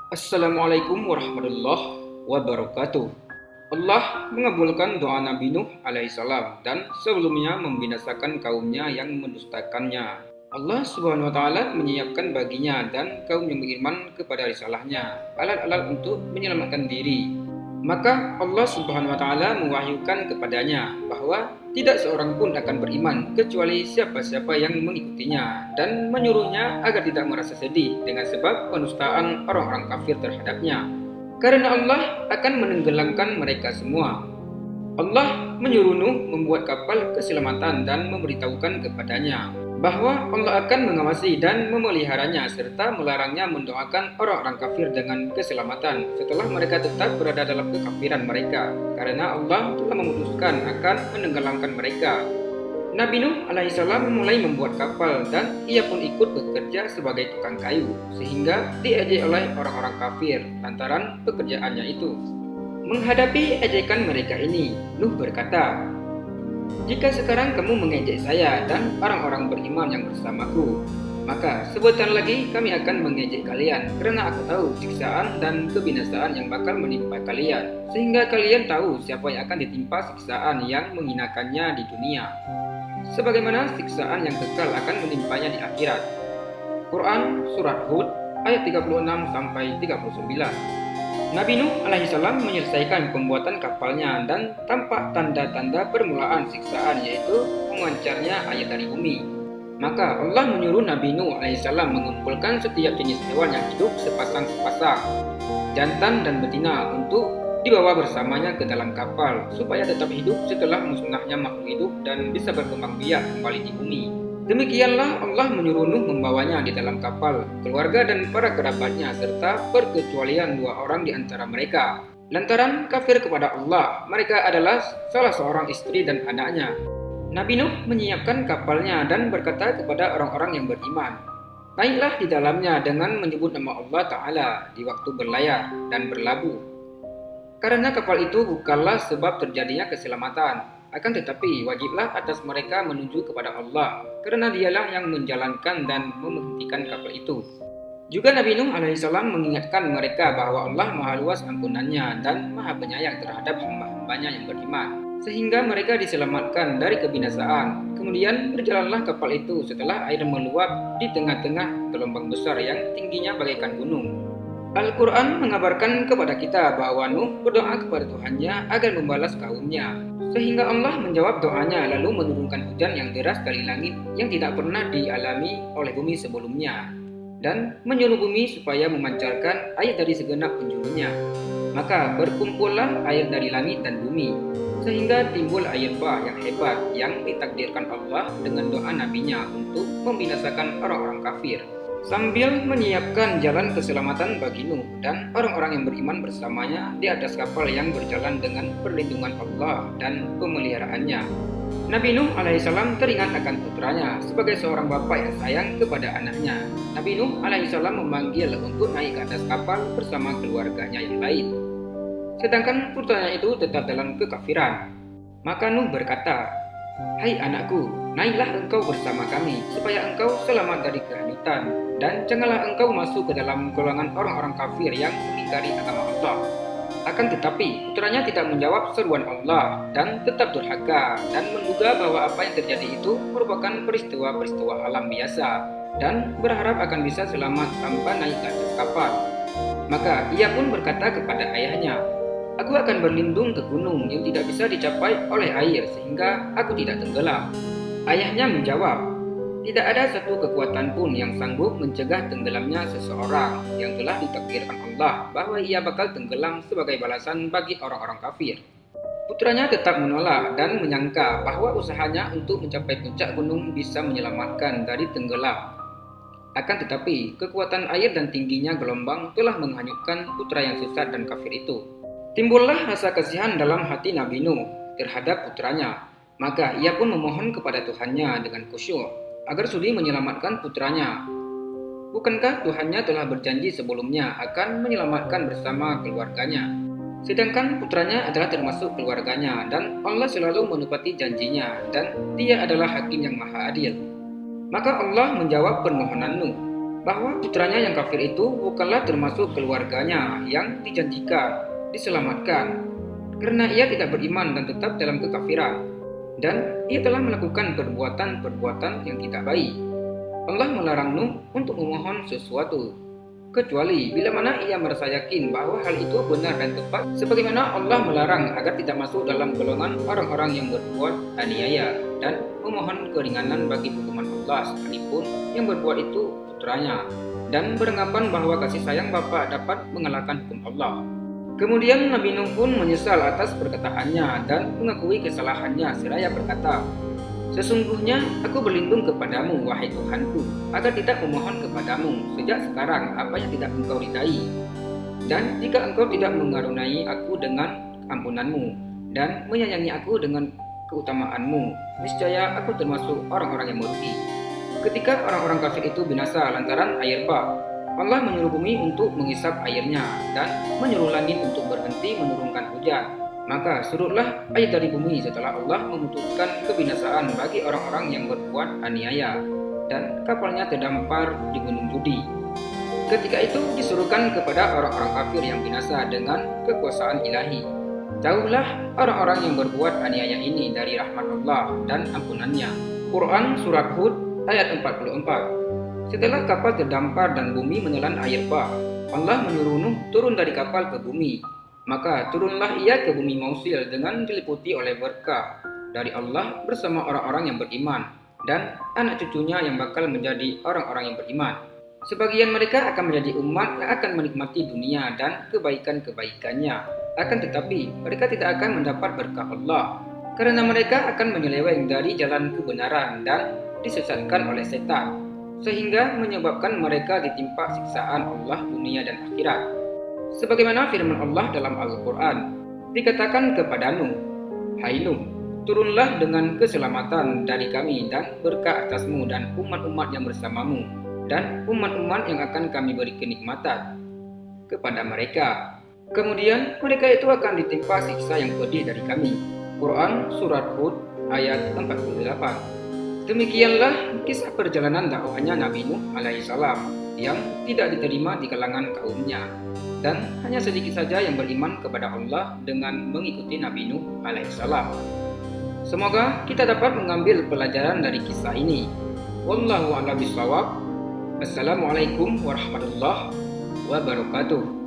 Assalamualaikum warahmatullahi wabarakatuh. Allah mengabulkan doa Nabi Nuh alaihissalam dan sebelumnya membinasakan kaumnya yang mendustakannya. Allah Subhanahu wa taala menyiapkan baginya dan kaum yang beriman kepada risalahnya alat-alat untuk menyelamatkan diri. Maka Allah Subhanahu wa taala mewahyukan kepadanya bahwa tidak seorang pun akan beriman kecuali siapa-siapa yang mengikutinya dan menyuruhnya agar tidak merasa sedih dengan sebab penustaan orang-orang kafir terhadapnya. Karena Allah akan menenggelamkan mereka semua. Allah menyuruh Nuh membuat kapal keselamatan dan memberitahukan kepadanya bahwa Allah akan mengawasi dan memeliharanya serta melarangnya mendoakan orang-orang kafir dengan keselamatan setelah mereka tetap berada dalam kekafiran mereka, karena Allah telah memutuskan akan menenggelamkan mereka. Nabi Nuh alaihissalam mulai membuat kapal dan ia pun ikut bekerja sebagai tukang kayu sehingga diejek oleh orang-orang kafir lantaran pekerjaannya itu. Menghadapi ejekan mereka ini, Nuh berkata, "Jika sekarang kamu mengejek saya dan orang-orang beriman yang bersamaku, maka sebentar lagi kami akan mengejek kalian karena aku tahu siksaan dan kebinasaan yang bakal menimpa kalian, sehingga kalian tahu siapa yang akan ditimpa siksaan yang menghinakannya di dunia, sebagaimana siksaan yang kekal akan menimpanya di akhirat." Quran Surat Hud ayat 36 sampai 39. Nabi Nuh alaihissalam menyelesaikan pembuatan kapalnya dan tampak tanda-tanda permulaan siksaan, yaitu memancarnya air dari bumi. Maka Allah menyuruh Nabi Nuh alaihissalam mengumpulkan setiap jenis hewan yang hidup sepasang-sepasang, jantan dan betina, untuk dibawa bersamanya ke dalam kapal supaya tetap hidup setelah musnahnya makhluk hidup dan bisa berkembang biak kembali di bumi. Demikianlah Allah menyuruh Nuh membawanya di dalam kapal, keluarga dan para kerabatnya, serta perkecualian 2 orang di antara mereka. Lantaran kafir kepada Allah, mereka adalah salah seorang istri dan anaknya. Nabi Nuh menyiapkan kapalnya dan berkata kepada orang-orang yang beriman, "Naiklah di dalamnya dengan menyebut nama Allah Ta'ala di waktu berlayar dan berlabuh. Karena kapal itu bukanlah sebab terjadinya keselamatan. Akan tetapi wajiblah atas mereka menuju kepada Allah, karena dialah yang menjalankan dan menghentikan kapal itu." Juga Nabi Nuh alaihissalam mengingatkan mereka bahwa Allah maha luas ampunannya dan maha penyayang terhadap hamba-hambanya yang beriman, sehingga mereka diselamatkan dari kebinasaan. Kemudian berjalanlah kapal itu setelah air meluap di tengah-tengah gelombang besar yang tingginya bagaikan gunung. Al-Quran mengabarkan kepada kita bahwa Nuh berdoa kepada Tuhannya agar membalas kaumnya, sehingga Allah menjawab doanya lalu menurunkan hujan yang deras dari langit yang tidak pernah dialami oleh bumi sebelumnya, dan menyuruh bumi supaya memancarkan air dari segenap penjurunya. Maka berkumpullah air dari langit dan bumi, sehingga timbul air bah yang hebat yang ditakdirkan Allah dengan doa nabinya untuk membinasakan orang-orang kafir, sambil menyiapkan jalan keselamatan bagi Nuh dan orang-orang yang beriman bersamanya di atas kapal yang berjalan dengan perlindungan Allah dan pemeliharaannya. Nabi Nuh alaihissalam teringat akan putranya sebagai seorang bapa yang sayang kepada anaknya. Nabi Nuh alaihissalam memanggil untuk naik ke atas kapal bersama keluarganya yang lain, sedangkan putranya itu tetap dalam kekafiran. Maka Nuh berkata, "Hai anakku, naiklah engkau bersama kami supaya engkau selamat dari kehanyutan, dan janganlah engkau masuk ke dalam golongan orang-orang kafir yang mengingkari agama Allah." Akan tetapi putranya tidak menjawab seruan Allah dan tetap durhaka dan menduga bahwa apa yang terjadi itu merupakan peristiwa-peristiwa alam biasa dan berharap akan bisa selamat tanpa naik ke atas kapal. Maka ia pun berkata kepada ayahnya, "Aku akan berlindung ke gunung yang tidak bisa dicapai oleh air sehingga aku tidak tenggelam." Ayahnya menjawab, "Tidak ada satu kekuatan pun yang sanggup mencegah tenggelamnya seseorang yang telah ditakdirkan Allah bahwa ia bakal tenggelam sebagai balasan bagi orang-orang kafir." Putranya tetap menolak dan menyangka bahwa usahanya untuk mencapai puncak gunung bisa menyelamatkan dari tenggelam. Akan tetapi kekuatan air dan tingginya gelombang telah menghanyutkan putra yang sesat dan kafir itu. Timbullah rasa kasihan dalam hati Nabi Nuh terhadap putranya. Maka ia pun memohon kepada Tuhannya dengan khusyuk agar sudi menyelamatkan putranya. Bukankah Tuhannya telah berjanji sebelumnya akan menyelamatkan bersama keluarganya? Sedangkan putranya adalah termasuk keluarganya, dan Allah selalu menepati janjinya, dan Dia adalah Hakim yang Maha Adil. Maka Allah menjawab permohonan Nuh. bahwa putranya yang kafir itu bukanlah termasuk keluarganya yang dijanjikan diselamatkan karena ia tidak beriman dan tetap dalam kekafiran, dan ia telah melakukan perbuatan-perbuatan yang tidak baik. Allah melarang Nuh untuk memohon sesuatu kecuali bila mana ia merasa yakin bahwa hal itu benar dan tepat, sebagaimana Allah melarang agar tidak masuk dalam golongan orang-orang yang berbuat aniaya dan memohon keringanan bagi hukuman Allah sekalipun yang berbuat itu putranya, dan beranggapan bahwa kasih sayang bapa dapat mengalahkan hukum Allah. Kemudian Nabi Nuh pun menyesal atas perkataannya dan mengakui kesalahannya seraya berkata, "Sesungguhnya aku berlindung kepadamu, wahai Tuhanku, agar tidak memohon kepadamu sejak sekarang apa yang tidak engkau ridai. Dan jika engkau tidak mengaruniai aku dengan ampunanmu dan menyayangi aku dengan keutamaanmu, niscaya aku termasuk orang-orang yang merugi." Ketika orang-orang kafir itu binasa lantaran air bah, Allah menyuruh bumi untuk menghisap airnya dan menyuruh langit untuk berhenti menurunkan hujan. Maka surutlah air dari bumi setelah Allah memutuskan kebinasaan bagi orang-orang yang berbuat aniaya, dan kapalnya terdampar di gunung Judi. Ketika itu disuruhkan kepada orang-orang kafir yang binasa dengan kekuasaan ilahi, "Jauhlah orang-orang yang berbuat aniaya ini dari rahmat Allah dan ampunannya." Quran Surat Hud ayat 44. Setelah kapal terdampar dan bumi menelan air bah, Allah menyuruh Nuh turun dari kapal ke bumi. Maka turunlah ia ke bumi Mausil dengan diliputi oleh berkah dari Allah bersama orang-orang yang beriman dan anak cucunya yang bakal menjadi orang-orang yang beriman. Sebagian mereka akan menjadi umat yang akan menikmati dunia dan kebaikan-kebaikannya. Akan tetapi mereka tidak akan mendapat berkah Allah karena mereka akan menyeleweng dari jalan kebenaran dan disesatkan oleh setan, sehingga menyebabkan mereka ditimpa siksaan Allah dunia dan akhirat. Sebagaimana firman Allah dalam Al-Quran, dikatakan kepada Nuh, "Hai Nuh, turunlah dengan keselamatan dari kami dan berkah atasmu dan umat-umat yang bersamamu, dan umat-umat yang akan kami beri kenikmatan kepada mereka. Kemudian mereka itu akan ditimpa siksa yang pedih dari kami." Quran Surat Hud ayat 48. Demikianlah kisah perjalanan dakwahnya Nabi Nuh alaihissalam yang tidak diterima di kalangan kaumnya, dan hanya sedikit saja yang beriman kepada Allah dengan mengikuti Nabi Nuh alaihissalam. Semoga kita dapat mengambil pelajaran dari kisah ini. Wallahu a'lam bishawab. Assalamualaikum warahmatullahi wabarakatuh.